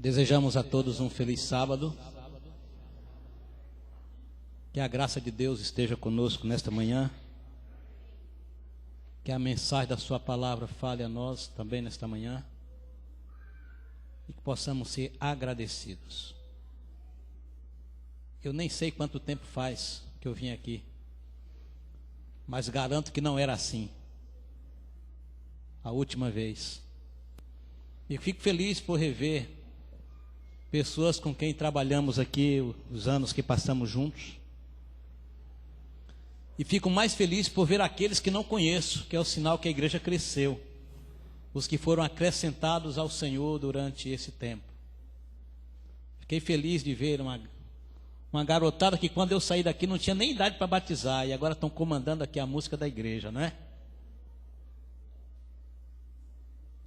Desejamos a todos um feliz sábado. Que a graça de Deus esteja conosco nesta manhã. Que a mensagem da sua palavra fale a nós também nesta manhã. E que possamos ser agradecidos. Eu nem sei quanto tempo faz que eu vim aqui, mas garanto que não era assim a última vez. E fico feliz por rever pessoas com quem trabalhamos aqui os anos que passamos juntos. E fico mais feliz por ver aqueles que não conheço, que é o sinal que a igreja cresceu. Os que foram acrescentados ao Senhor durante esse tempo. Fiquei feliz de ver uma garotada que quando eu saí daqui não tinha nem idade para batizar. E agora estão comandando aqui a música da igreja, não é?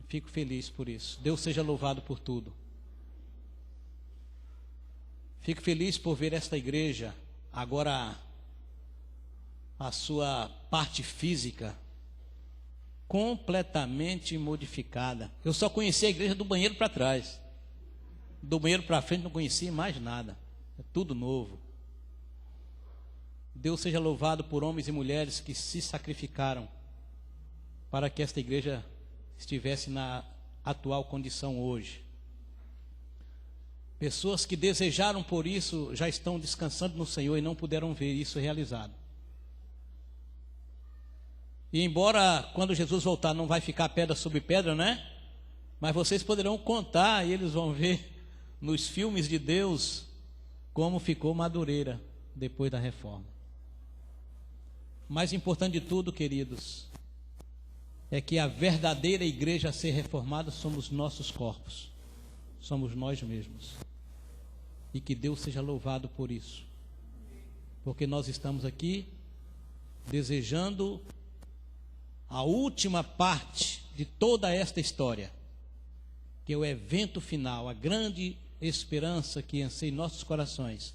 Fico feliz por isso. Deus seja louvado por tudo. Fico feliz por ver esta igreja, agora a sua parte física completamente modificada. Eu só conheci a igreja do banheiro para trás. Do banheiro para frente não conhecia mais nada. É tudo novo. Deus seja louvado por homens e mulheres que se sacrificaram para que esta igreja estivesse na atual condição hoje. Pessoas que desejaram por isso já estão descansando no Senhor e não puderam ver isso realizado. E embora quando Jesus voltar não vai ficar pedra sobre pedra, né? Mas vocês poderão contar e eles vão ver nos filmes de Deus como ficou Madureira depois da reforma. Mais importante de tudo, queridos, é que a verdadeira igreja a ser reformada somos nossos corpos, somos nós mesmos. E que Deus seja louvado por isso, porque nós estamos aqui desejando a última parte de toda esta história, que é o evento final, a grande esperança que anseia em nossos corações,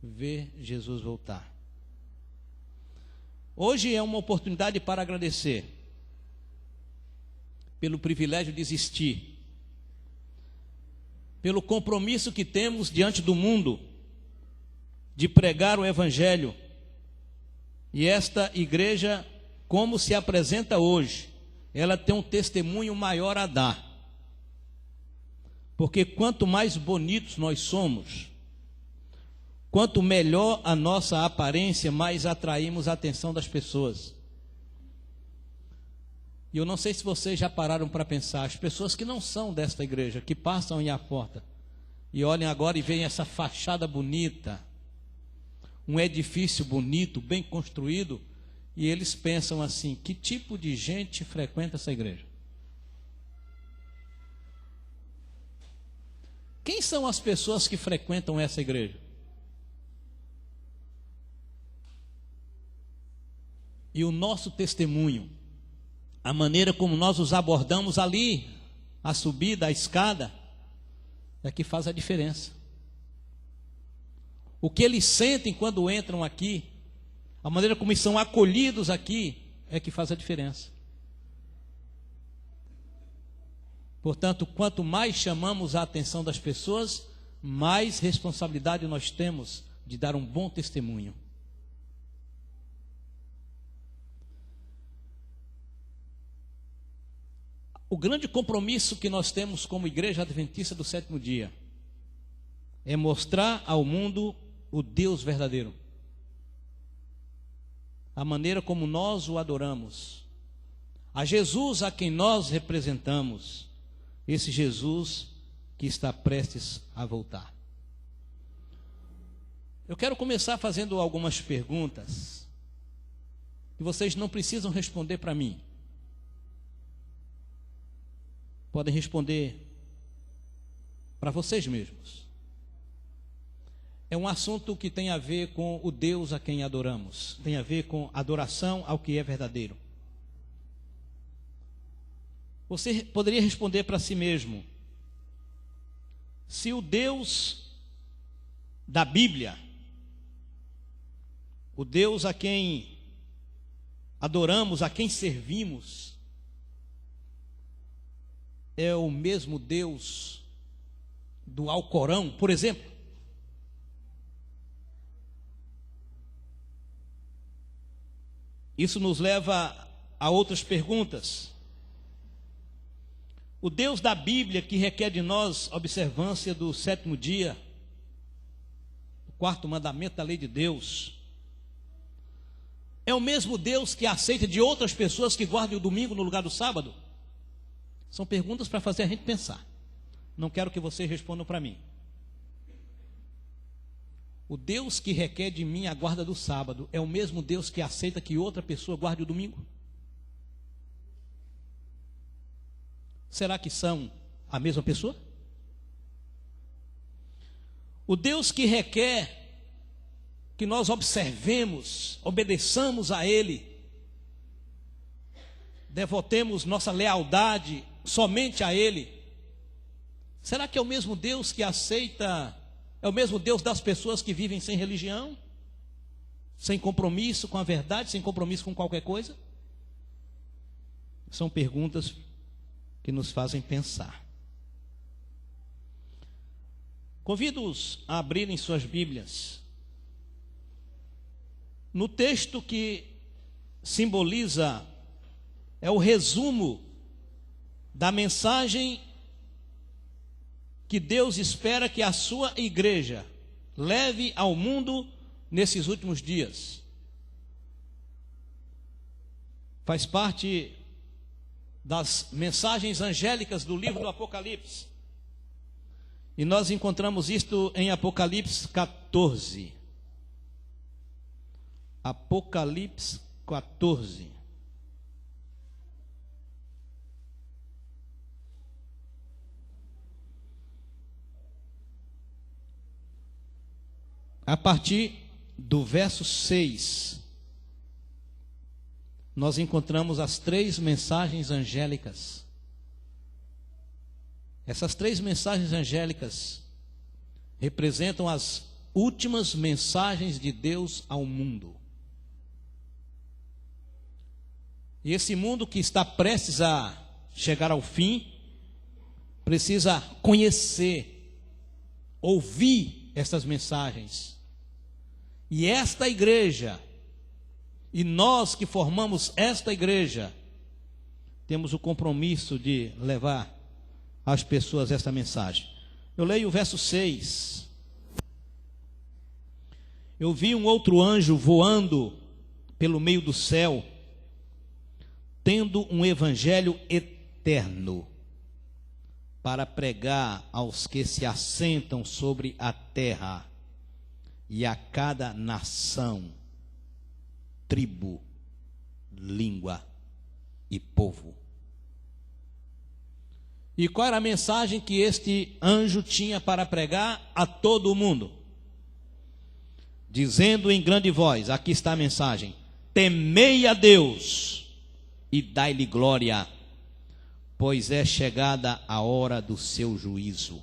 ver Jesus voltar. Hoje é uma oportunidade para agradecer pelo privilégio de existir, pelo compromisso que temos diante do mundo de pregar o Evangelho. E esta igreja, como se apresenta hoje, ela tem um testemunho maior a dar. Porque quanto mais bonitos nós somos, quanto melhor a nossa aparência, mais atraímos a atenção das pessoas. E eu não sei se vocês já pararam para pensar, as pessoas que não são desta igreja, que passam aí à porta, e olham agora e veem essa fachada bonita, um edifício bonito, bem construído, e eles pensam assim, que tipo de gente frequenta essa igreja? Quem são as pessoas que frequentam essa igreja? E o nosso testemunho, a maneira como nós os abordamos ali, a subida, a escada, é que faz a diferença. O que eles sentem quando entram aqui, a maneira como são acolhidos aqui, é que faz a diferença. Portanto, quanto mais chamamos a atenção das pessoas, mais responsabilidade nós temos de dar um bom testemunho. O grande compromisso que nós temos como Igreja Adventista do Sétimo Dia é mostrar ao mundo o Deus verdadeiro, a maneira como nós o adoramos, a Jesus a quem nós representamos, esse Jesus que está prestes a voltar. Eu quero começar fazendo algumas perguntas que vocês não precisam responder para mim. Podem responder para vocês mesmos. É um assunto que tem a ver com o Deus a quem adoramos, tem a ver com adoração ao que é verdadeiro. Você poderia responder para si mesmo: se o Deus da Bíblia, o Deus a quem adoramos, a quem servimos, é o mesmo Deus do Alcorão, por exemplo. Isso nos leva a outras perguntas. O Deus da Bíblia, que requer de nós observância do sétimo dia, o quarto mandamento da lei de Deus, é o mesmo Deus que aceita de outras pessoas que guardem o domingo no lugar do sábado? São perguntas para fazer a gente pensar. Não quero que vocês respondam para mim. O Deus que requer de mim a guarda do sábado é o mesmo Deus que aceita que outra pessoa guarde o domingo? Será que são a mesma pessoa? O Deus que requer que nós observemos, obedeçamos a Ele, devotemos nossa lealdade somente a Ele, será que é o mesmo Deus que aceita, é o mesmo Deus das pessoas que vivem sem religião, sem compromisso com a verdade, sem compromisso com qualquer coisa? São perguntas que nos fazem pensar. Convido-os a abrirem suas Bíblias no texto que simboliza, é o resumo da mensagem que Deus espera que a sua igreja leve ao mundo nesses últimos dias. Faz parte das mensagens angélicas do livro do Apocalipse. E nós encontramos isto em Apocalipse 14. Apocalipse 14. A partir do verso 6, nós encontramos as três mensagens angélicas. Essas três mensagens angélicas representam as últimas mensagens de Deus ao mundo. E esse mundo que está prestes a chegar ao fim, precisa conhecer, ouvir essas mensagens. E esta igreja, e nós que formamos esta igreja, temos o compromisso de levar às pessoas esta mensagem. Eu leio o verso 6. Eu vi um outro anjo voando pelo meio do céu, tendo um evangelho eterno, para pregar aos que se assentam sobre a terra, e a cada nação, tribo, língua e povo. E qual era a mensagem que este anjo tinha para pregar a todo o mundo? Dizendo em grande voz, aqui está a mensagem: temei a Deus e dai-lhe glória, pois é chegada a hora do seu juízo.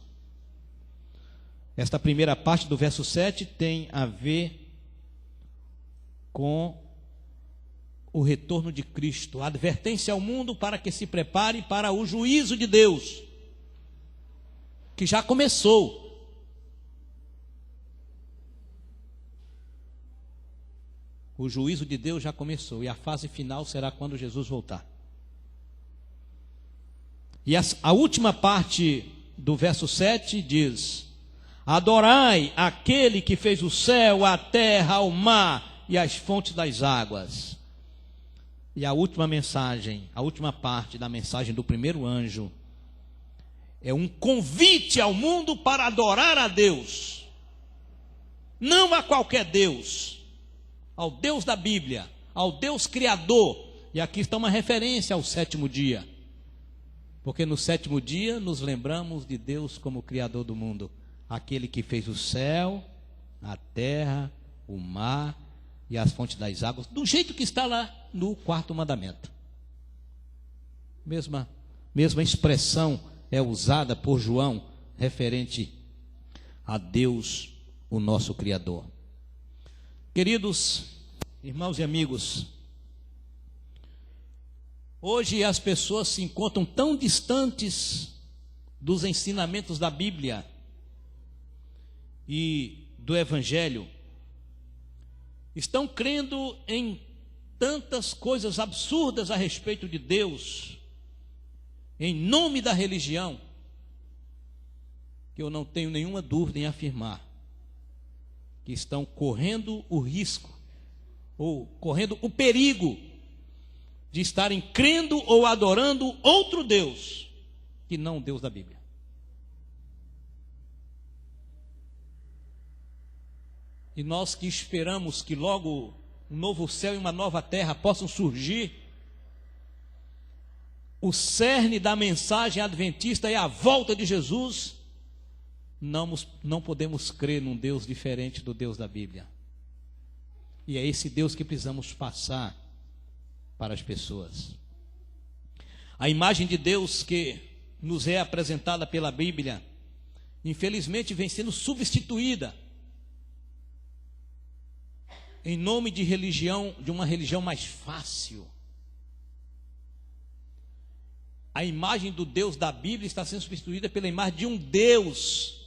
Esta primeira parte do verso 7 tem a ver com o retorno de Cristo, a advertência ao mundo para que se prepare para o juízo de Deus, que já começou. O juízo de Deus já começou, e a fase final será quando Jesus voltar. E a última parte do verso 7 diz: adorai aquele que fez o céu, a terra, o mar e as fontes das águas. E a última mensagem, a última parte da mensagem do primeiro anjo, é um convite ao mundo para adorar a Deus. Não a qualquer Deus, ao Deus da Bíblia, ao Deus Criador. E aqui está uma referência ao sétimo dia, porque no sétimo dia nos lembramos de Deus como Criador do mundo, aquele que fez o céu, a terra, o mar e as fontes das águas, do jeito que está lá no quarto mandamento. Mesma expressão é usada por João referente a Deus, o nosso Criador. Queridos irmãos e amigos, hoje as pessoas se encontram tão distantes dos ensinamentos da Bíblia, e do Evangelho estão crendo em tantas coisas absurdas a respeito de Deus, em nome da religião, que eu não tenho nenhuma dúvida em afirmar que estão correndo o risco, ou correndo o perigo, de estarem crendo ou adorando outro Deus, que não o Deus da Bíblia. E nós que esperamos que logo um novo céu e uma nova terra possam surgir, o cerne da mensagem adventista é a volta de Jesus. Não podemos crer num Deus diferente do Deus da Bíblia. E é esse Deus que precisamos passar para as pessoas. A imagem de Deus que nos é apresentada pela Bíblia, infelizmente vem sendo substituída em nome de religião, de uma religião mais fácil. A imagem do Deus da Bíblia está sendo substituída pela imagem de um Deus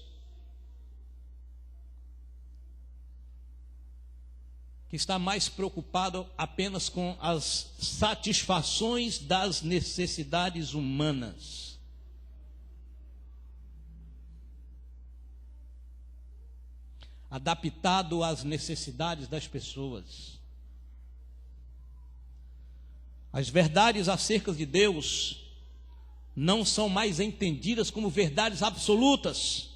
que está mais preocupado apenas com as satisfações das necessidades humanas. Adaptado às necessidades das pessoas. As verdades acerca de Deus não são mais entendidas como verdades absolutas,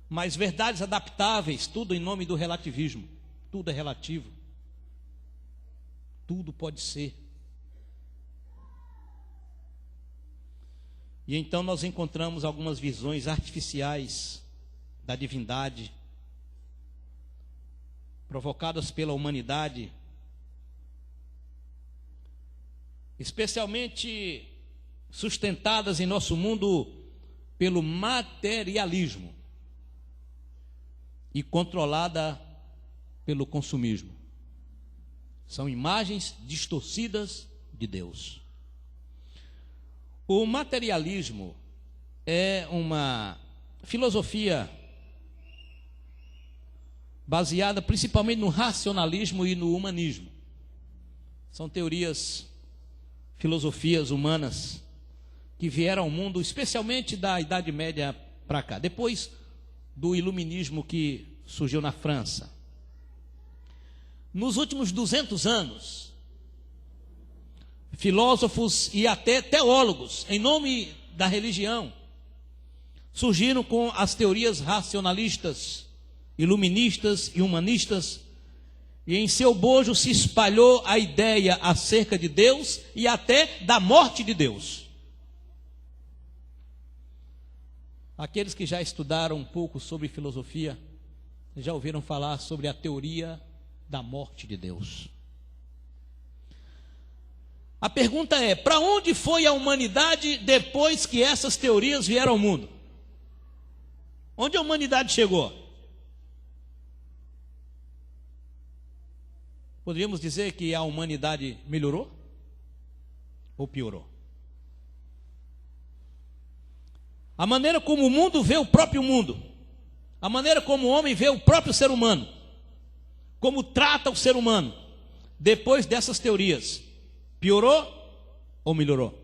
mas verdades adaptáveis, tudo em nome do relativismo. Tudo é relativo. Tudo pode ser. E então nós encontramos algumas visões artificiais da divindade, provocadas pela humanidade, especialmente sustentadas em nosso mundo pelo materialismo e controlada pelo consumismo. São imagens distorcidas de Deus. O materialismo é uma filosofia baseada principalmente no racionalismo e no humanismo. São teorias, filosofias humanas que vieram ao mundo, especialmente da Idade Média para cá, depois do iluminismo que surgiu na França. Nos últimos 200 anos, filósofos e até teólogos, em nome da religião, surgiram com as teorias racionalistas, iluministas e humanistas, e em seu bojo se espalhou a ideia acerca de Deus e até da morte de Deus. Aqueles que já estudaram um pouco sobre filosofia, já ouviram falar sobre a teoria da morte de Deus. A pergunta é: para onde foi a humanidade depois que essas teorias vieram ao mundo? Onde a humanidade chegou? Poderíamos dizer que a humanidade melhorou ou piorou? A maneira como o mundo vê o próprio mundo, a maneira como o homem vê o próprio ser humano, como trata o ser humano, depois dessas teorias, piorou ou melhorou?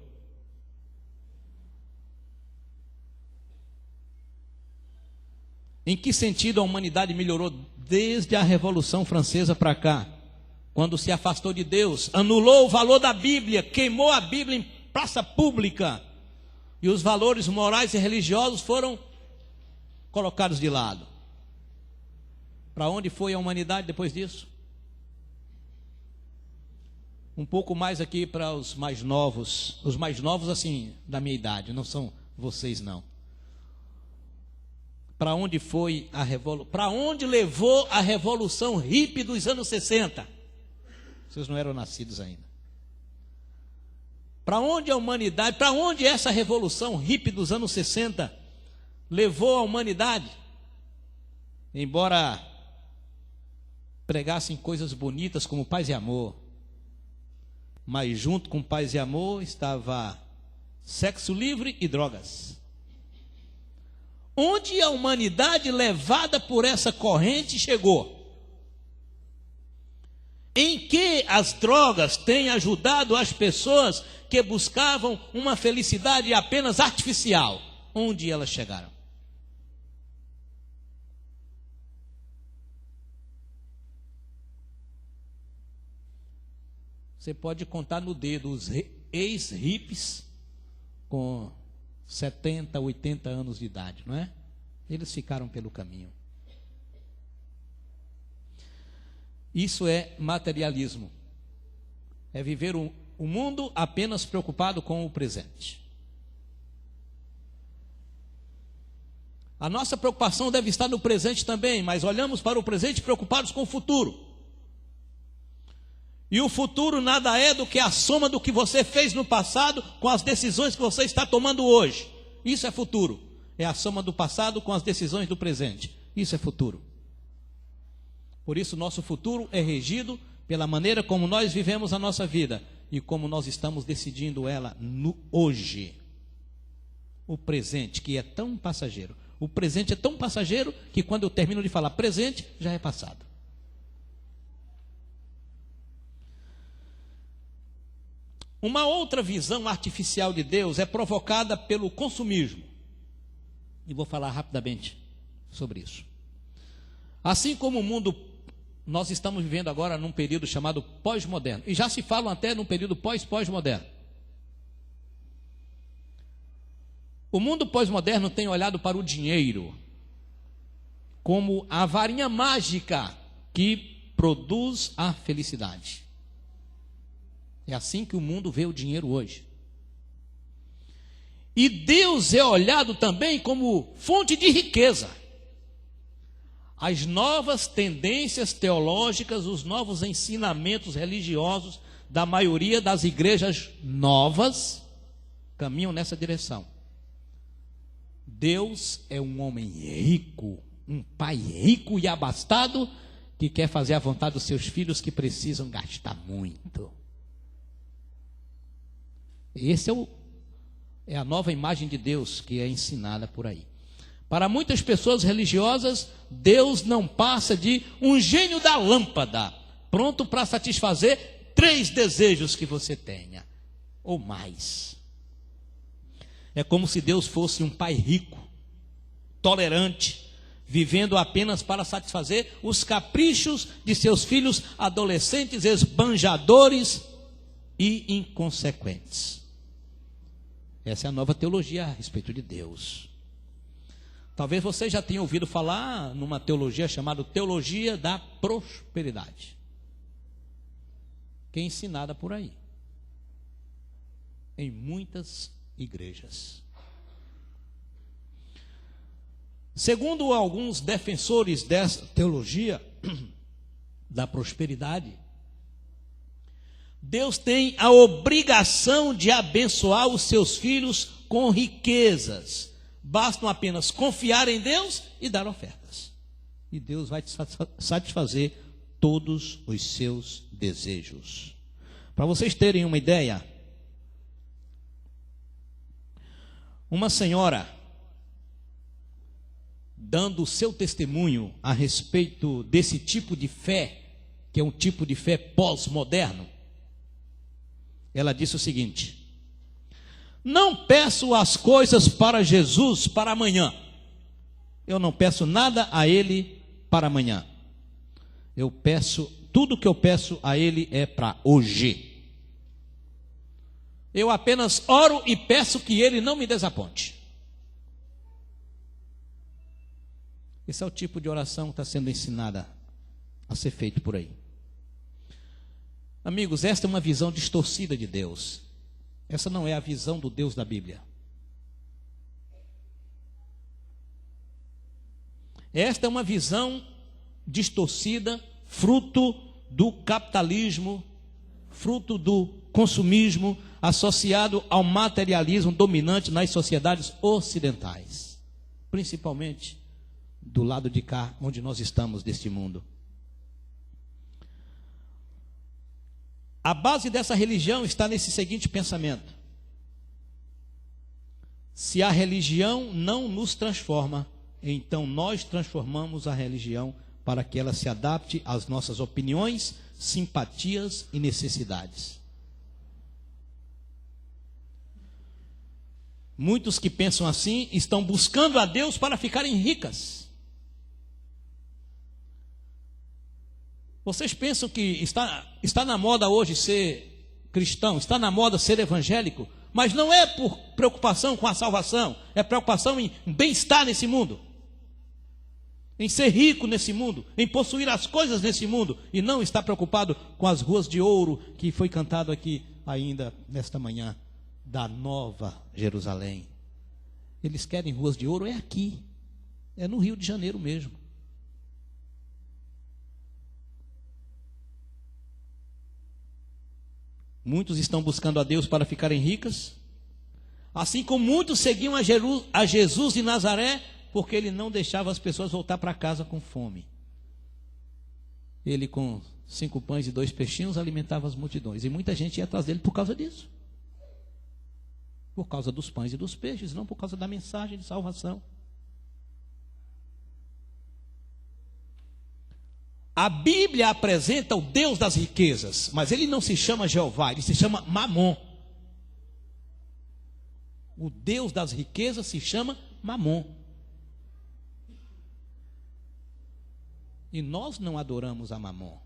Em que sentido a humanidade melhorou desde a Revolução Francesa para cá? Quando se afastou de Deus, anulou o valor da Bíblia, queimou a Bíblia em praça pública, e os valores morais e religiosos foram colocados de lado. Para onde foi a humanidade depois disso? Um pouco mais aqui para os mais novos assim, da minha idade, não são vocês não. Para onde foi a revolução? Para onde levou a revolução hippie dos anos 60? Vocês não eram nascidos ainda. Para onde a humanidade, para onde essa revolução hippie dos anos 60 levou a humanidade? Embora pregassem coisas bonitas como paz e amor, mas junto com paz e amor estava sexo livre e drogas. Onde a humanidade, levada por essa corrente, chegou? Em que as drogas têm ajudado as pessoas que buscavam uma felicidade apenas artificial? Onde elas chegaram? Você pode contar no dedo os ex-hippies com 70, 80 anos de idade, não é? Eles ficaram pelo caminho. Isso é materialismo. É viver o mundo apenas preocupado com o presente. A nossa preocupação deve estar no presente também, mas olhamos para o presente preocupados com o futuro. E o futuro nada é do que a soma do que você fez no passado com as decisões que você está tomando hoje. Isso é futuro. É a soma do passado com as decisões do presente. Isso é futuro. Por isso, nosso futuro é regido pela maneira como nós vivemos a nossa vida e como nós estamos decidindo ela no hoje. O presente, que é tão passageiro. O presente é tão passageiro que quando eu termino de falar presente, já é passado. Uma outra visão artificial de Deus é provocada pelo consumismo. E vou falar rapidamente sobre isso. Assim como o mundo, nós estamos vivendo agora num período chamado pós-moderno. E já se fala até num período pós-moderno. O mundo pós-moderno tem olhado para o dinheiro como a varinha mágica que produz a felicidade. É assim que o mundo vê o dinheiro hoje. E Deus é olhado também como fonte de riqueza. As novas tendências teológicas, os novos ensinamentos religiosos da maioria das igrejas novas caminham nessa direção. Deus é um homem rico, um pai rico e abastado que quer fazer a vontade dos seus filhos que precisam gastar muito. Esse é a nova imagem de Deus que é ensinada por aí. Para muitas pessoas religiosas, Deus não passa de um gênio da lâmpada, pronto para satisfazer 3 desejos que você tenha, ou mais. É como se Deus fosse um pai rico, tolerante, vivendo apenas para satisfazer os caprichos de seus filhos adolescentes, esbanjadores e inconsequentes. Essa é a nova teologia a respeito de Deus. Talvez você já tenha ouvido falar numa teologia chamada teologia da prosperidade, que é ensinada por aí, em muitas igrejas. Segundo alguns defensores dessa teologia da prosperidade, Deus tem a obrigação de abençoar os seus filhos com riquezas. Bastam apenas confiar em Deus e dar ofertas. E Deus vai satisfazer todos os seus desejos. Para vocês terem uma ideia, uma senhora, dando o seu testemunho a respeito desse tipo de fé, que é um tipo de fé pós-moderno, ela disse o seguinte: não peço as coisas para Jesus para amanhã. Eu não peço nada a Ele para amanhã. Eu peço, tudo que eu peço a Ele é para hoje. Eu apenas oro e peço que Ele não me desaponte. Esse é o tipo de oração que está sendo ensinada a ser feito por aí. Amigos, esta é uma visão distorcida de Deus. Essa não é a visão do Deus da Bíblia. Esta é uma visão distorcida, fruto do capitalismo, fruto do consumismo, associado ao materialismo dominante nas sociedades ocidentais, principalmente do lado de cá, onde nós estamos deste mundo. A base dessa religião está nesse seguinte pensamento: Se a religião não nos transforma, então nós transformamos a religião para que ela se adapte às nossas opiniões, simpatias e necessidades. Muitos que pensam assim estão buscando a Deus para ficarem ricas. Vocês pensam que está na moda hoje ser cristão, está na moda ser evangélico, mas não é por preocupação com a salvação, é preocupação em bem-estar nesse mundo, em ser rico nesse mundo, em possuir as coisas nesse mundo, e não está preocupado com as ruas de ouro que foi cantado aqui ainda nesta manhã, da Nova Jerusalém. Eles querem ruas de ouro, é aqui, é no Rio de Janeiro mesmo. Muitos estão buscando a Deus para ficarem ricas, assim como muitos seguiam a Jesus de Nazaré, porque ele não deixava as pessoas voltar para casa com fome. Ele, com 5 pães e 2 peixinhos, alimentava as multidões, e muita gente ia atrás dele por causa disso, por causa dos pães e dos peixes, não por causa da mensagem de salvação. A Bíblia apresenta o Deus das riquezas, mas ele não se chama Jeová, ele se chama Mamon. O Deus das riquezas se chama Mamon. E nós não adoramos a Mamon.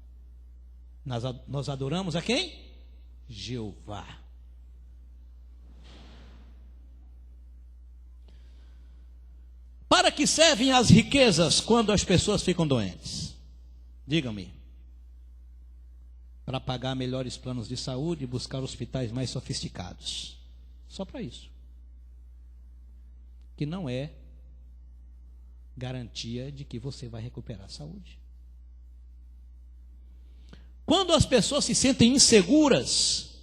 Nós adoramos a quem? Jeová. Para que servem as riquezas quando as pessoas ficam doentes? Digam-me. Para pagar melhores planos de saúde e buscar hospitais mais sofisticados. Só para isso. Que não é garantia de que você vai recuperar a saúde. Quando as pessoas se sentem inseguras,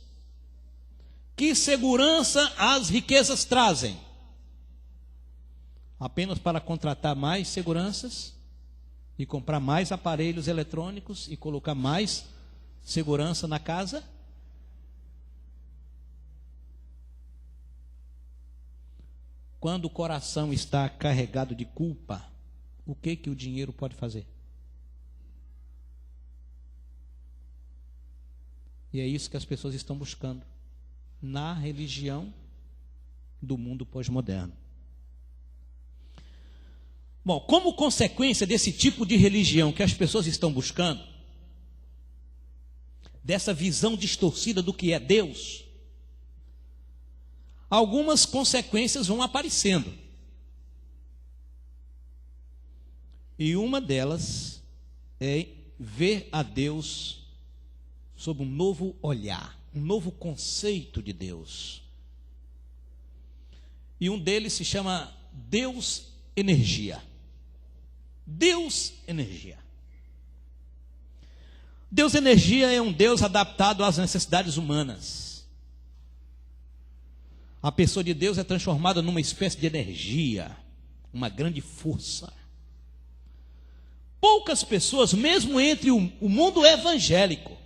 que segurança as riquezas trazem? Apenas para contratar mais seguranças e comprar mais aparelhos eletrônicos e colocar mais segurança na casa? Quando o coração está carregado de culpa, o que o dinheiro pode fazer? E é isso que as pessoas estão buscando na religião do mundo pós-moderno. Bom, como consequência desse tipo de religião que as pessoas estão buscando, dessa visão distorcida do que é Deus, algumas consequências vão aparecendo. E uma delas é ver a Deus sob um novo olhar, um novo conceito de Deus. E um deles se chama Deus Energia. Deus Energia. Deus Energia é um Deus adaptado às necessidades humanas. A pessoa de Deus é transformada numa espécie de energia, uma grande força. Poucas pessoas, mesmo entre o mundo evangélico,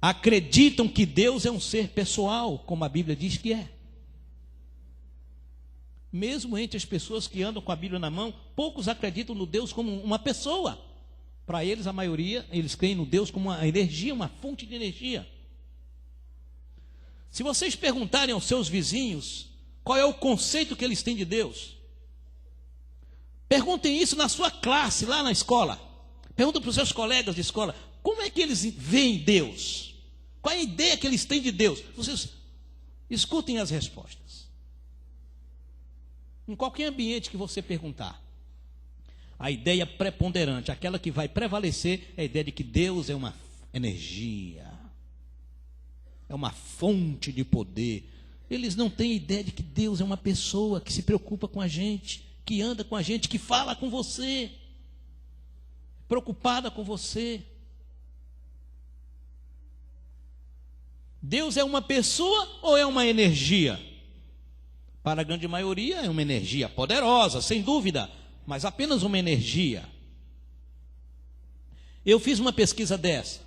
acreditam que Deus é um ser pessoal, como a Bíblia diz que é. Mesmo entre as pessoas que andam com a Bíblia na mão, poucos acreditam no Deus como uma pessoa. Para eles, a maioria, eles creem no Deus como uma energia, uma fonte de energia. Se vocês perguntarem aos seus vizinhos qual é o conceito que eles têm de Deus, perguntem isso na sua classe, lá na escola. Perguntem para os seus colegas de escola, como é que eles veem Deus? Qual é a ideia que eles têm de Deus? Vocês escutem as respostas. Em qualquer ambiente que você perguntar, a ideia preponderante, aquela que vai prevalecer, é a ideia de que Deus é uma energia, é uma fonte de poder. Eles não têm ideia de que Deus é uma pessoa que se preocupa com a gente, que anda com a gente, que fala com você, preocupada com você. Deus é uma pessoa ou é uma energia? Para a grande maioria é uma energia poderosa, sem dúvida, mas apenas uma energia. Eu fiz uma pesquisa dessa,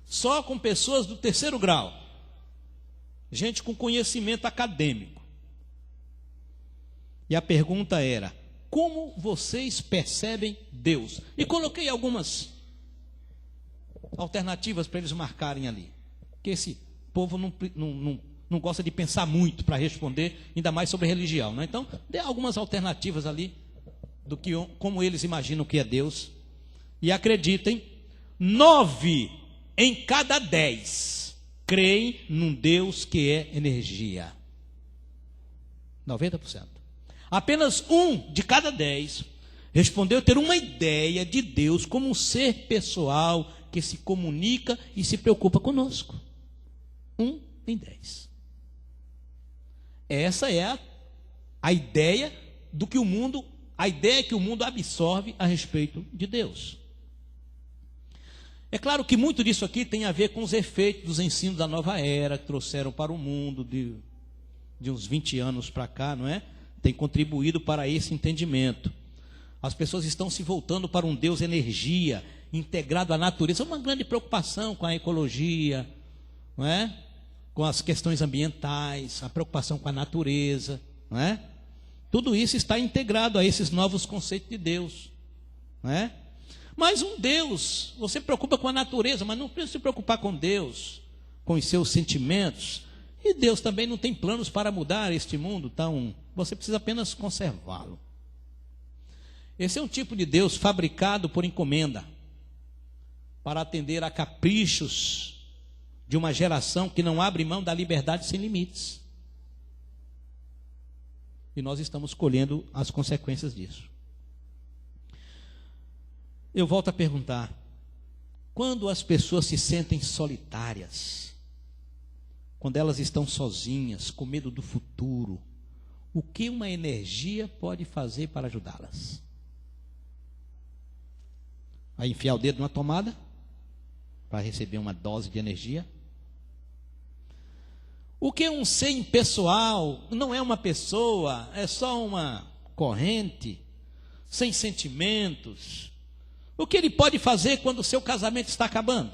só com pessoas do 3º grau. gente com conhecimento acadêmico. E a pergunta era: como vocês percebem Deus? E coloquei algumas alternativas para eles marcarem ali. Porque esse povo não gosta de pensar muito para responder, ainda mais sobre religião, né? Então, dê algumas alternativas ali do que, como eles imaginam que é Deus. E acreditem, 9 em cada 10 creem num Deus que é energia. 90%. Apenas 1 de cada 10 respondeu ter uma ideia de Deus como um ser pessoal que se comunica e se preocupa conosco. 1 em 10. Essa é a ideia do que o mundo, a ideia que o mundo absorve a respeito de Deus. É claro que muito disso aqui tem a ver com os efeitos dos ensinos da nova era que trouxeram para o mundo de uns 20 anos para cá, não é? Tem contribuído para esse entendimento. As pessoas estão se voltando para um Deus energia, integrado à natureza. É uma grande preocupação com a ecologia, não é? Com as questões ambientais, a preocupação com a natureza, não é? Tudo isso está integrado a esses novos conceitos de Deus, não é? Mas um Deus, você se preocupa com a natureza, mas não precisa se preocupar com Deus, com os seus sentimentos. E Deus também não tem planos para mudar este mundo, então você precisa apenas conservá-lo. Esse é um tipo de Deus fabricado por encomenda, para atender a caprichos de uma geração que não abre mão da liberdade sem limites. E nós estamos colhendo as consequências disso. Eu volto a perguntar: quando as pessoas se sentem solitárias, quando elas estão sozinhas, com medo do futuro, o que uma energia pode fazer para ajudá-las? A enfiar o dedo numa tomada para receber uma dose de energia? O que um ser impessoal, não é uma pessoa, é só uma corrente, sem sentimentos. O que ele pode fazer quando o seu casamento está acabando?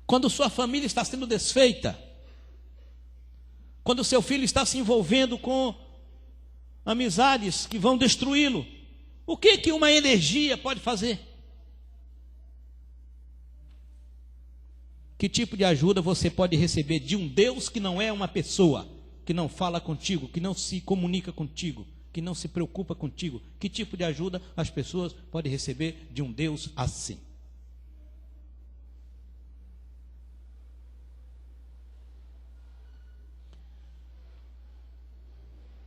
Quando sua família está sendo desfeita? Quando seu filho está se envolvendo com amizades que vão destruí-lo? O que uma energia pode fazer? Que tipo de ajuda você pode receber de um Deus que não é uma pessoa, que não fala contigo, que não se comunica contigo, que não se preocupa contigo? Que tipo de ajuda as pessoas podem receber de um Deus assim?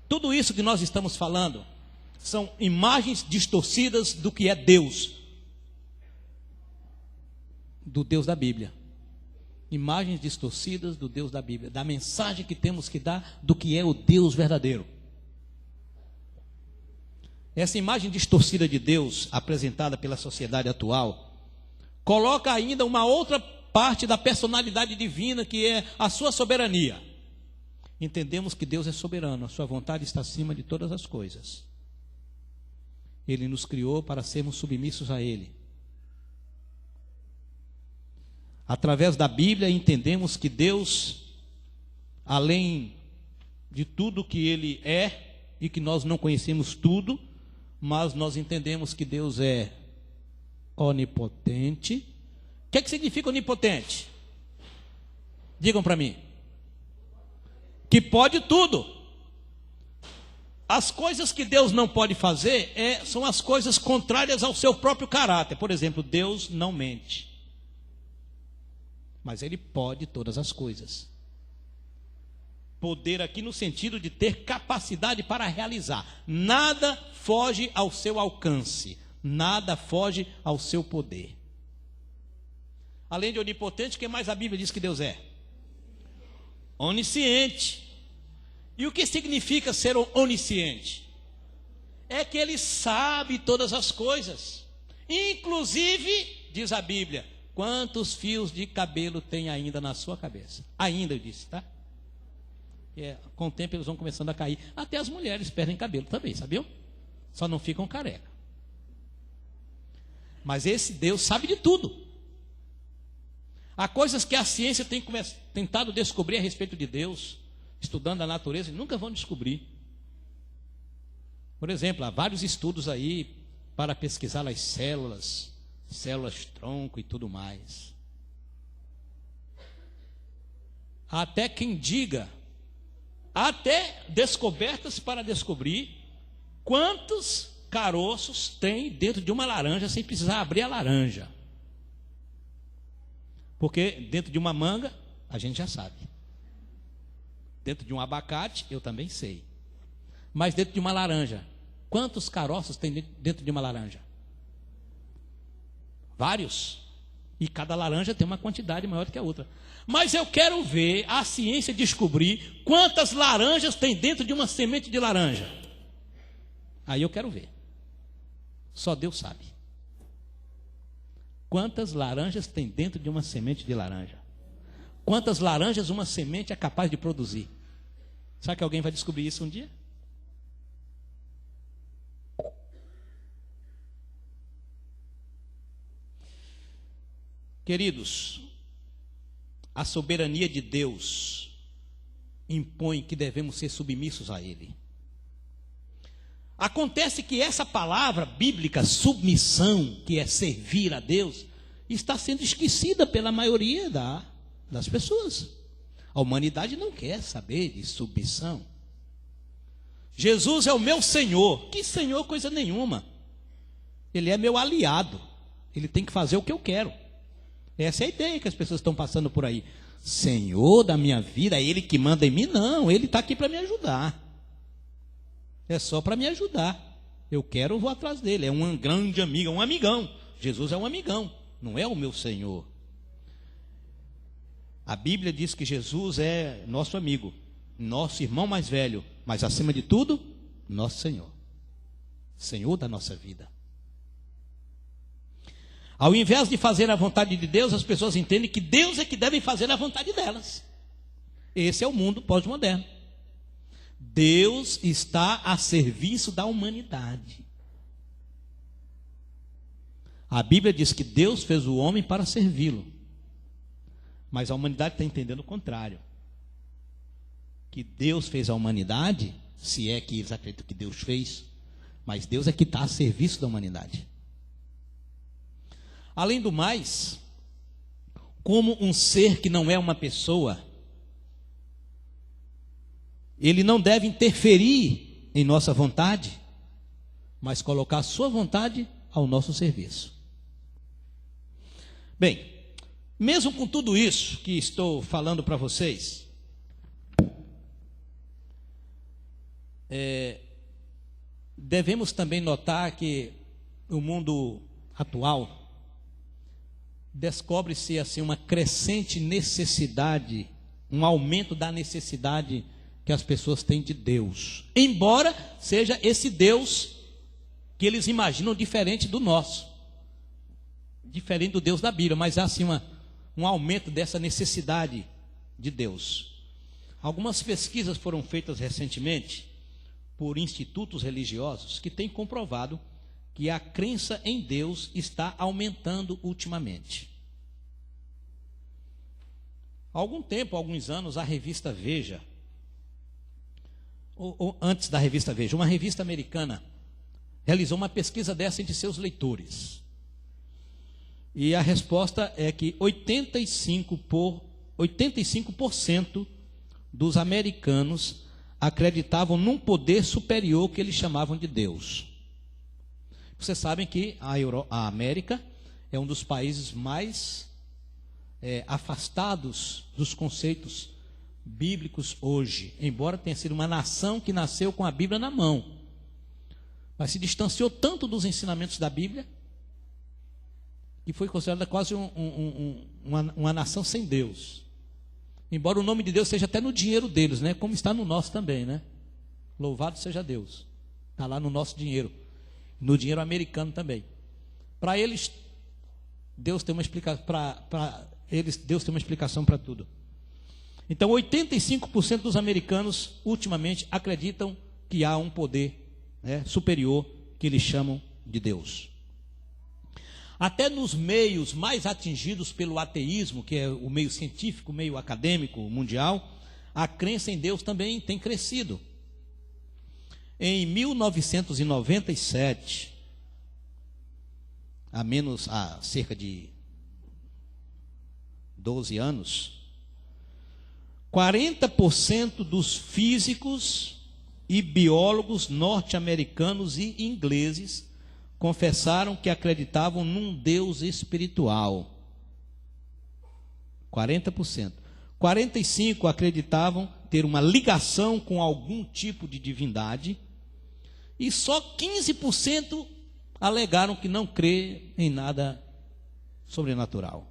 Tudo isso que nós estamos falando são imagens distorcidas do que é Deus, do Deus da Bíblia. Imagens distorcidas do Deus da Bíblia, da mensagem que temos que dar do que é o Deus verdadeiro. Essa imagem distorcida de Deus, apresentada pela sociedade atual, coloca ainda uma outra parte da personalidade divina, que é a sua soberania. Entendemos que Deus é soberano, a sua vontade está acima de todas as coisas. Ele nos criou para sermos submissos a Ele. Através da Bíblia entendemos que Deus, além de tudo que Ele é, e que nós não conhecemos tudo, mas nós entendemos que Deus é onipotente. O que significa onipotente? Digam para mim. Que pode tudo. As coisas que Deus não pode fazer são as coisas contrárias ao seu próprio caráter. Por exemplo, Deus não mente. Mas Ele pode todas as coisas. Poder aqui no sentido de ter capacidade para realizar. Nada foge ao seu alcance. Nada foge ao seu poder. Além de onipotente, o que mais a Bíblia diz que Deus é? Onisciente. E o que significa ser onisciente? É que Ele sabe todas as coisas. Inclusive, diz a Bíblia, quantos fios de cabelo tem ainda na sua cabeça? Ainda, eu disse, tá? Com o tempo eles vão começando a cair. Até as mulheres perdem cabelo também, sabiam? Só não ficam careca. Mas esse Deus sabe de tudo. Há coisas que a ciência tem tentado descobrir a respeito de Deus, estudando a natureza, e nunca vão descobrir. Por exemplo, há vários estudos aí para pesquisar as células tronco e tudo mais. Até quem diga, até descobertas para descobrir quantos caroços tem dentro de uma laranja sem precisar abrir a laranja. Porque dentro de uma manga, a gente já sabe. Dentro de um abacate, eu também sei. Mas dentro de uma laranja, quantos caroços tem dentro de uma laranja? Vários. E cada laranja tem uma quantidade maior do que a outra. Mas eu quero ver a ciência descobrir quantas laranjas tem dentro de uma semente de laranja. Aí eu quero ver. Só Deus sabe. Quantas laranjas tem dentro de uma semente de laranja? Quantas laranjas uma semente é capaz de produzir? Será que alguém vai descobrir isso um dia? Queridos, a soberania de Deus impõe que devemos ser submissos a Ele. Acontece que essa palavra bíblica, submissão, que é servir a Deus, está sendo esquecida pela maioria das pessoas. A humanidade não quer saber de submissão. Jesus é o meu Senhor. Que Senhor coisa nenhuma. Ele é meu aliado. Ele tem que fazer o que eu quero. Essa é a ideia que as pessoas estão passando por aí. Senhor da minha vida, é Ele que manda em mim? Não, Ele está aqui para me ajudar. É só para me ajudar. Eu quero, eu vou atrás dele. É um grande amigo, um amigão. Jesus é um amigão, não é o meu Senhor. A Bíblia diz que Jesus é nosso amigo, nosso irmão mais velho, mas acima de tudo, nosso Senhor. Senhor da nossa vida. Ao invés de fazer a vontade de Deus, as pessoas entendem que Deus é que deve fazer a vontade delas. Esse é o mundo pós-moderno. Deus está a serviço da humanidade. A Bíblia diz que Deus fez o homem para servi-lo. Mas a humanidade está entendendo o contrário. Que Deus fez a humanidade, se é que eles acreditam que Deus fez, mas Deus é que está a serviço da humanidade. Além do mais, como um ser que não é uma pessoa, ele não deve interferir em nossa vontade, mas colocar a sua vontade ao nosso serviço. Bem, mesmo com tudo isso que estou falando para vocês, devemos também notar que o mundo atual descobre-se assim uma crescente necessidade, um aumento da necessidade que as pessoas têm de Deus, embora seja esse Deus que eles imaginam diferente do nosso, diferente do Deus da Bíblia, mas há assim um aumento dessa necessidade de Deus. Algumas pesquisas foram feitas recentemente por institutos religiosos que têm comprovado que a crença em Deus está aumentando ultimamente. Há algum tempo, há alguns anos, a revista Veja, ou antes da revista Veja, uma revista americana, realizou uma pesquisa dessa entre seus leitores. E a resposta é que 85% dos americanos acreditavam num poder superior que eles chamavam de Deus. Vocês sabem que a América é um dos países mais afastados dos conceitos bíblicos hoje, embora tenha sido uma nação que nasceu com a Bíblia na mão, mas se distanciou tanto dos ensinamentos da Bíblia que foi considerada quase uma nação sem Deus. Embora o nome de Deus seja até no dinheiro deles, né? Como está no nosso também, né? Louvado seja Deus. Está lá no nosso dinheiro, no dinheiro americano também. Para eles, Deus tem uma explicação. Deus tem uma explicação para tudo. Então, 85% dos americanos ultimamente acreditam que há um poder superior que eles chamam de Deus. Até nos meios mais atingidos pelo ateísmo, que é o meio científico, o meio acadêmico mundial, a crença em Deus também tem crescido. Em 1997, há cerca de 12 anos, 40% dos físicos e biólogos norte-americanos e ingleses confessaram que acreditavam num Deus espiritual. 40%. 45% acreditavam ter uma ligação com algum tipo de divindade. E só 15% alegaram que não crê em nada sobrenatural.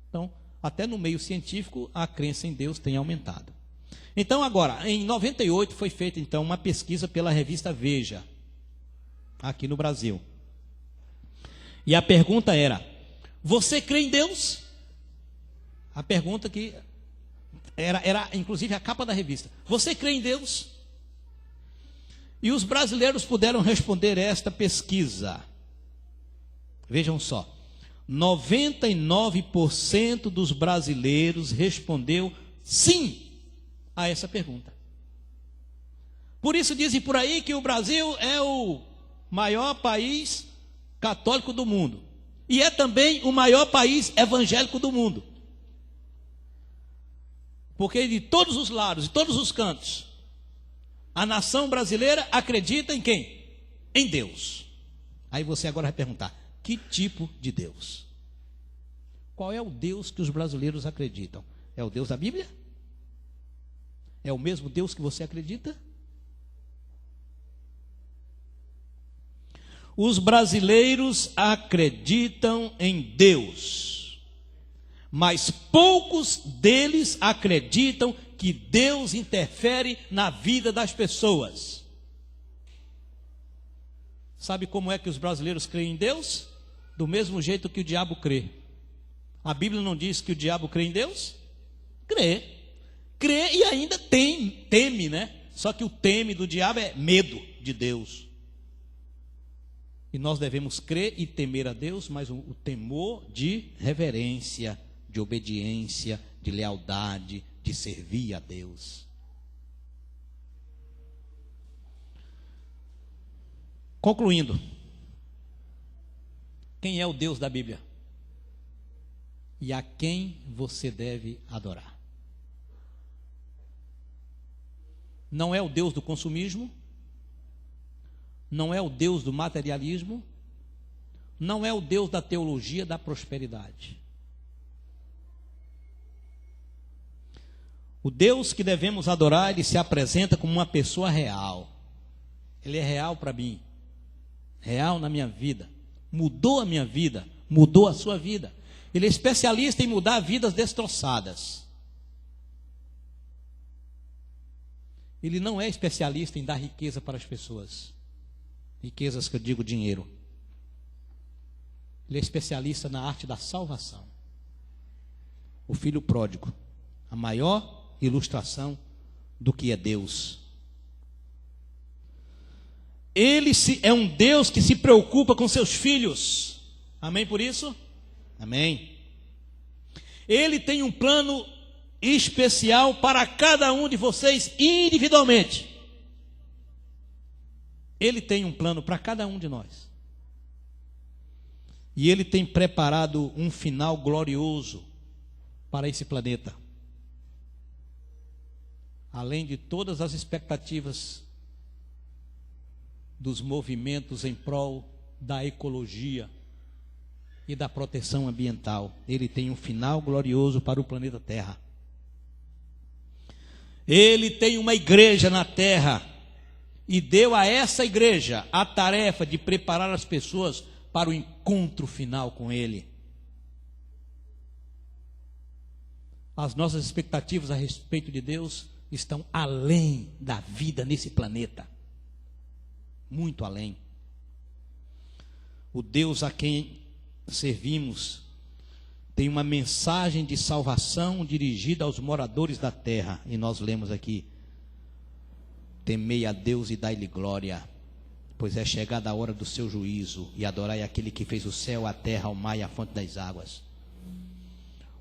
Então, até no meio científico, a crença em Deus tem aumentado. Então, agora, em 98 foi feita então uma pesquisa pela revista Veja, aqui no Brasil. E a pergunta era: você crê em Deus? A pergunta que era inclusive a capa da revista. Você crê em Deus? E os brasileiros puderam responder esta pesquisa. Vejam só, 99% dos brasileiros respondeu sim a essa pergunta. Por isso dizem por aí que o Brasil é o maior país católico do mundo. E é também o maior país evangélico do mundo. Porque de todos os lados, de todos os cantos, a nação brasileira acredita em quem? Em Deus. Aí você agora vai perguntar: que tipo de Deus? Qual é o Deus que os brasileiros acreditam? É o Deus da Bíblia? É o mesmo Deus que você acredita? Os brasileiros acreditam em Deus, mas poucos deles acreditam que Deus interfere na vida das pessoas. Sabe como é que os brasileiros creem em Deus? Do mesmo jeito que o diabo crê. A Bíblia não diz que o diabo crê em Deus? Crê. Crê e ainda teme, né? Só que o teme do diabo é medo de Deus. E nós devemos crer e temer a Deus, mas o temor de reverência, de obediência, de lealdade, de servir a Deus. Concluindo, quem é o Deus da Bíblia? E a quem você deve adorar? Não é o Deus do consumismo, não é o Deus do materialismo, não é o Deus da teologia da prosperidade. O Deus que devemos adorar, ele se apresenta como uma pessoa real. Ele é real para mim, real na minha vida, mudou a minha vida, mudou a sua vida. Ele é especialista em mudar vidas destroçadas. Ele não é especialista em dar riqueza para as pessoas. Riquezas que eu digo dinheiro. Ele é especialista na arte da salvação. O filho pródigo, a maior ilustração do que é Deus. Ele é um Deus que se preocupa com seus filhos. Amém por isso? Amém. Ele tem um plano especial para cada um de vocês individualmente. Ele tem um plano para cada um de nós. E Ele tem preparado um final glorioso para esse planeta. Além de todas as expectativas dos movimentos em prol da ecologia e da proteção ambiental, Ele tem um final glorioso para o planeta Terra. Ele tem uma igreja na Terra e deu a essa igreja a tarefa de preparar as pessoas para o encontro final com Ele. As nossas expectativas a respeito de Deus estão além da vida nesse planeta. Muito além. O Deus a quem servimos tem uma mensagem de salvação dirigida aos moradores da terra. E nós lemos aqui: temei a Deus e dai-lhe glória, pois é chegada a hora do seu juízo, e adorai aquele que fez o céu, a terra, o mar e a fonte das águas.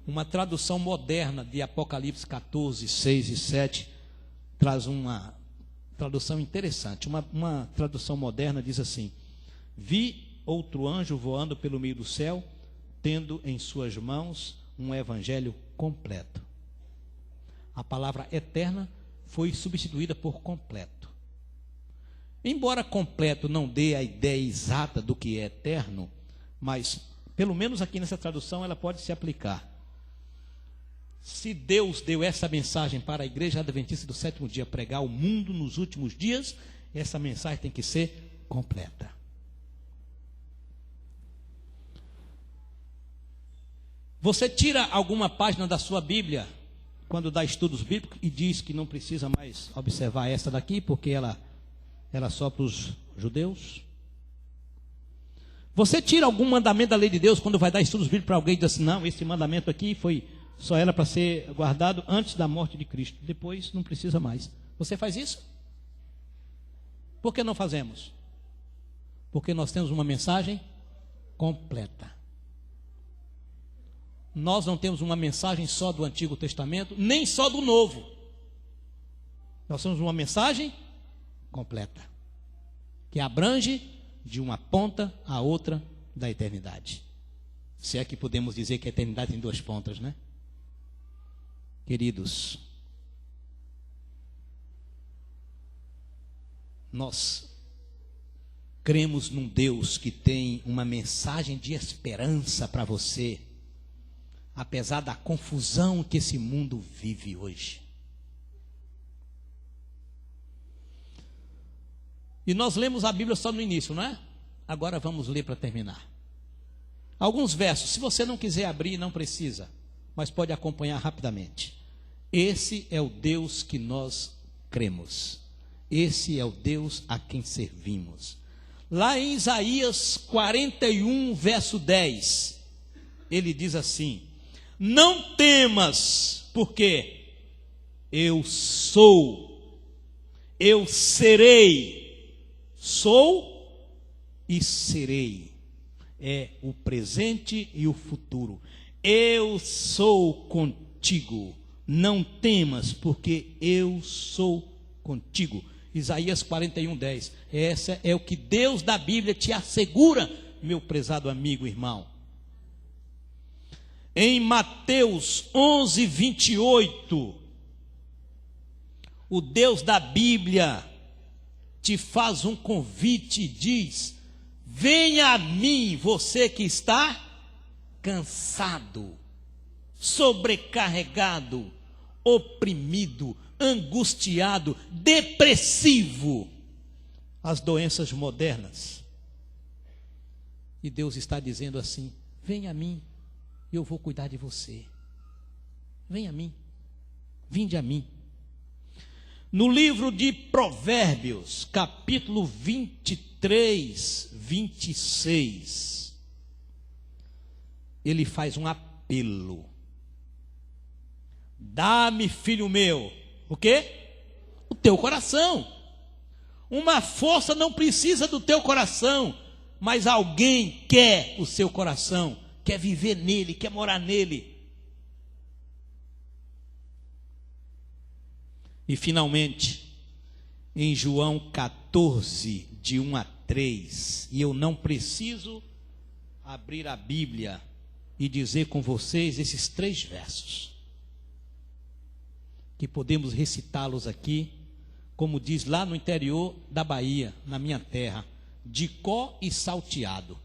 Uma tradução moderna de Apocalipse 14, 6 e 7 traz uma tradução interessante. Uma tradução moderna diz assim: vi outro anjo voando pelo meio do céu, tendo em suas mãos um evangelho completo. A palavra eterna foi substituída por completo. Embora completo não dê a ideia exata do que é eterno, mas pelo menos aqui nessa tradução ela pode se aplicar. Se Deus deu essa mensagem para a igreja adventista do sétimo dia pregar ao mundo nos últimos dias, essa mensagem tem que ser completa. Você tira alguma página da sua Bíblia quando dá estudos bíblicos e diz que não precisa mais observar essa daqui porque ela só para os judeus? Você tira algum mandamento da lei de Deus quando vai dar estudos bíblicos para alguém e diz assim: não, esse mandamento aqui só era para ser guardado antes da morte de Cristo, depois não precisa mais. Você faz isso? Por que não fazemos? Porque nós temos uma mensagem completa. Nós não temos uma mensagem só do Antigo Testamento, nem só do Novo. Nós temos uma mensagem completa, que abrange de uma ponta à outra da eternidade. Se é que podemos dizer que a eternidade tem duas pontas, né? Queridos, nós cremos num Deus que tem uma mensagem de esperança para você, apesar da confusão que esse mundo vive hoje. E nós lemos a Bíblia só no início, não é? Agora vamos ler para terminar. Alguns versos, se você não quiser abrir, não precisa, mas pode acompanhar rapidamente. Esse é o Deus que nós cremos. Esse é o Deus a quem servimos. Lá em Isaías 41, verso 10, ele diz assim: não temas, porque eu sou, eu serei, sou e serei. É o presente e o futuro. Eu sou contigo. Não temas, porque eu sou contigo. Isaías 41, 10. Essa é o que Deus da Bíblia te assegura, meu prezado amigo e irmão. Em Mateus 11, 28, o Deus da Bíblia te faz um convite e diz: venha a mim, você que está cansado, sobrecarregado, oprimido, angustiado, depressivo, as doenças modernas. E Deus está dizendo assim: venha a mim, eu vou cuidar de você. Venha a mim, vinde a mim. No livro de Provérbios, capítulo 23, 26, ele faz um apelo. Dá-me, filho meu, o quê? O teu coração. Uma força não precisa do teu coração, mas alguém quer o seu coração, quer viver nele, quer morar nele. E finalmente, em João 14, de 1 a 3, e eu não preciso abrir a Bíblia e dizer com vocês esses 3 versos, que podemos recitá-los aqui, como diz lá no interior da Bahia, na minha terra, de có e salteado,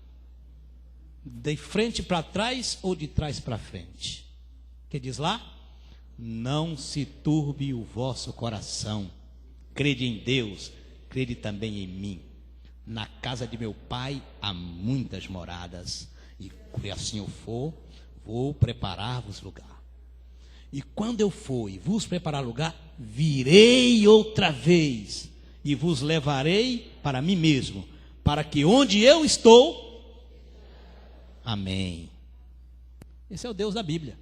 de frente para trás ou de trás para frente. Que diz lá: não se turbe o vosso coração, crede em Deus, crede também em mim. Na casa de meu pai há muitas moradas, e assim eu for, vou preparar-vos lugar. E quando eu for e vos preparar lugar, virei outra vez e vos levarei para mim mesmo, para que onde eu estou, amém. Esse é o Deus da Bíblia.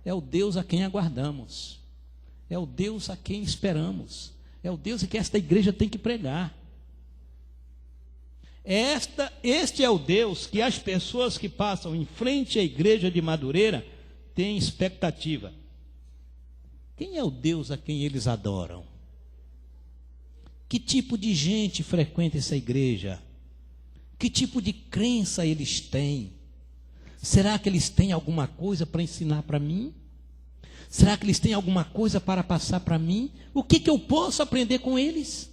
É o Deus a quem aguardamos. É o Deus a quem esperamos. É o Deus a quem esta igreja tem que pregar. Este é o Deus que as pessoas que passam em frente à igreja de Madureira têm expectativa. Quem é o Deus a quem eles adoram? Que tipo de gente frequenta essa igreja? Que tipo de crença eles têm? Será que eles têm alguma coisa para ensinar para mim? Será que eles têm alguma coisa para passar para mim? O que eu posso aprender com eles?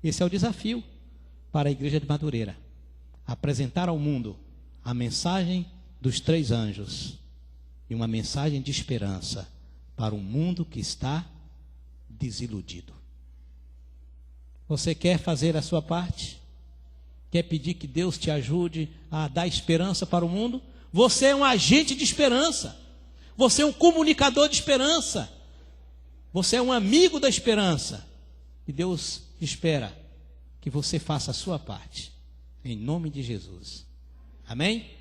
Esse é o desafio para a igreja de Madureira. Apresentar ao mundo a mensagem dos 3 anjos e uma mensagem de esperança para um mundo que está desiludido. Você quer fazer a sua parte? Quer pedir que Deus te ajude a dar esperança para o mundo? Você é um agente de esperança. Você é um comunicador de esperança. Você é um amigo da esperança. E Deus espera que você faça a sua parte. Em nome de Jesus. Amém?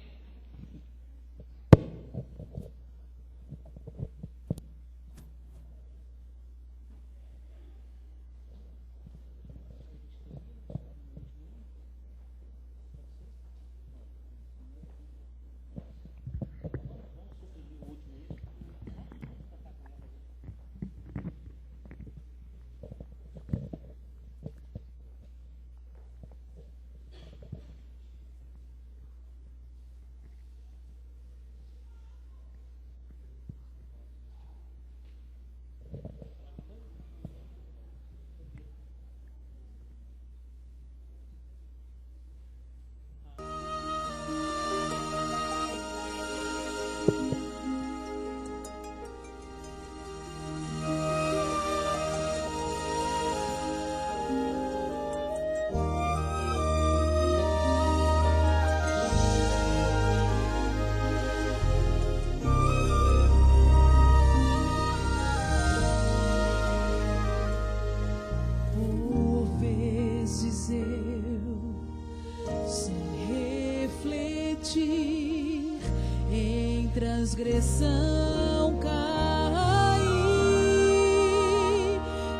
Transgressão caí,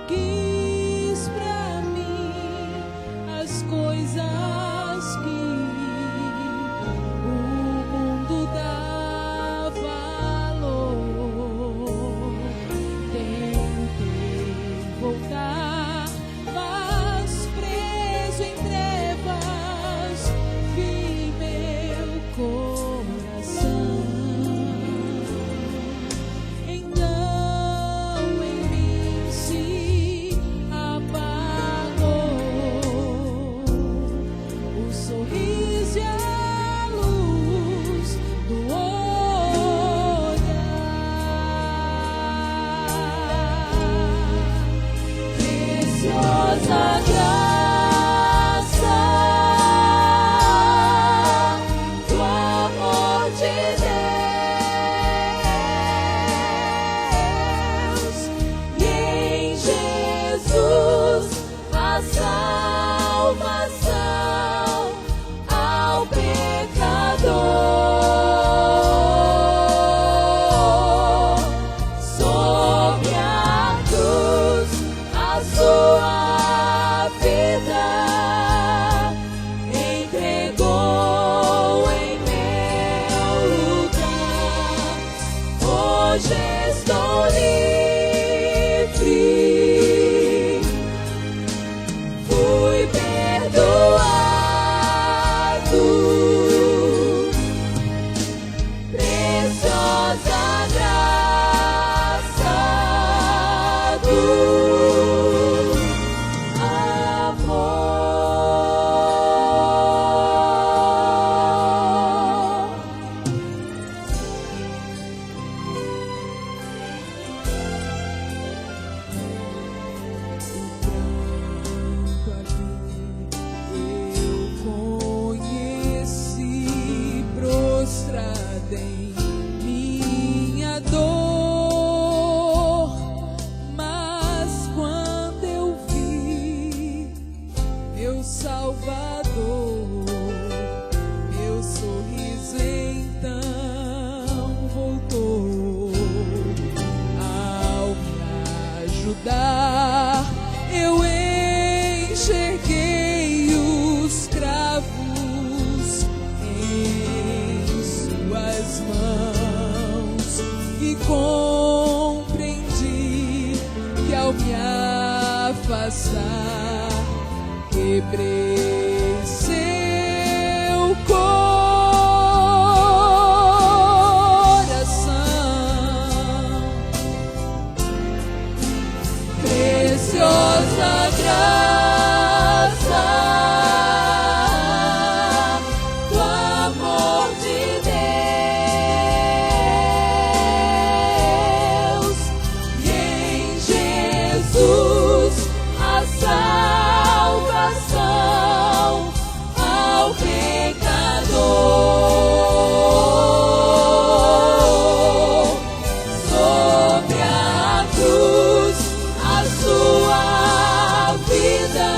quis pra mim as coisas que o mundo dá valor. Tentei voltar, mas preso em trevas vi meu coração. Eu enxerguei o passar, quebrei seu coração. Preciosa graça do amor de Deus, e em Jesus a salvação ao pecador. Sobre a cruz a sua vida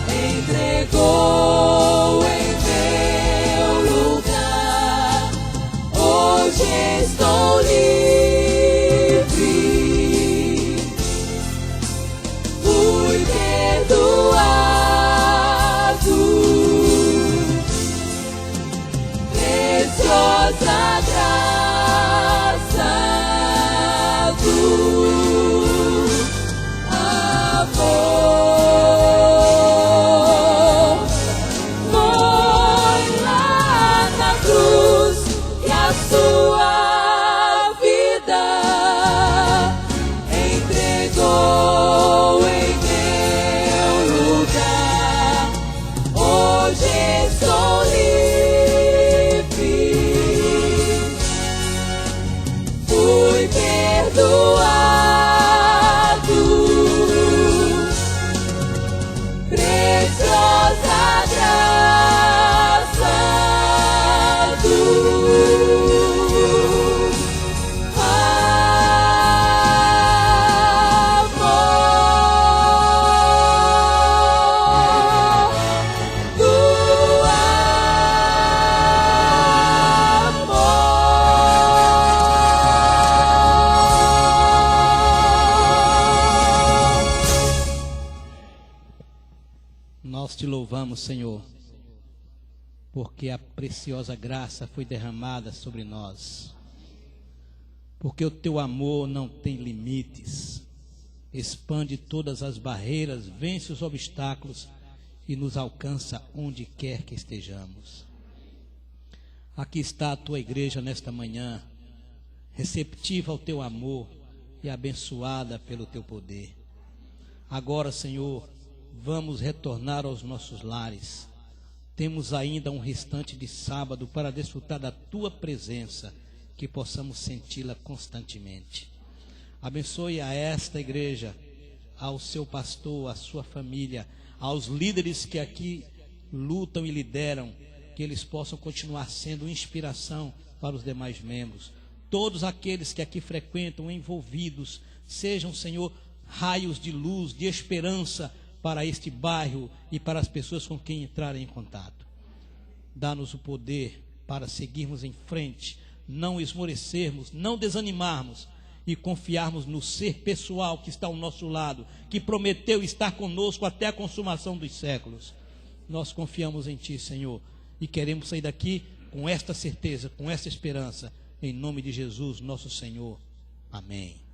entregou em meu lugar. Hoje estou livre, fui perdoado. Preciosa graça do amor. Foi lá na cruz e a sua vida entregou em meu lugar. Hoje estou livre, fui perdoado. Preciosa graça do amor, do amor. Nós te louvamos, Senhor, porque a preciosa graça foi derramada sobre nós, porque o teu amor não tem limites, expande todas as barreiras, vence os obstáculos e nos alcança onde quer que estejamos. Aqui está a tua igreja nesta manhã, receptiva ao teu amor e abençoada pelo teu poder. Agora, Senhor, vamos retornar aos nossos lares. Temos ainda um restante de sábado para desfrutar da tua presença, que possamos senti-la constantemente. Abençoe a esta igreja, ao seu pastor, à sua família, aos líderes que aqui lutam e lideram, que eles possam continuar sendo inspiração para os demais membros. Todos aqueles que aqui frequentam, envolvidos, sejam, Senhor, raios de luz, de esperança para este bairro e para as pessoas com quem entrarem em contato. Dá-nos o poder para seguirmos em frente, não esmorecermos, não desanimarmos e confiarmos no ser pessoal que está ao nosso lado, que prometeu estar conosco até a consumação dos séculos. Nós confiamos em Ti, Senhor, e queremos sair daqui com esta certeza, com esta esperança, em nome de Jesus, nosso Senhor. Amém.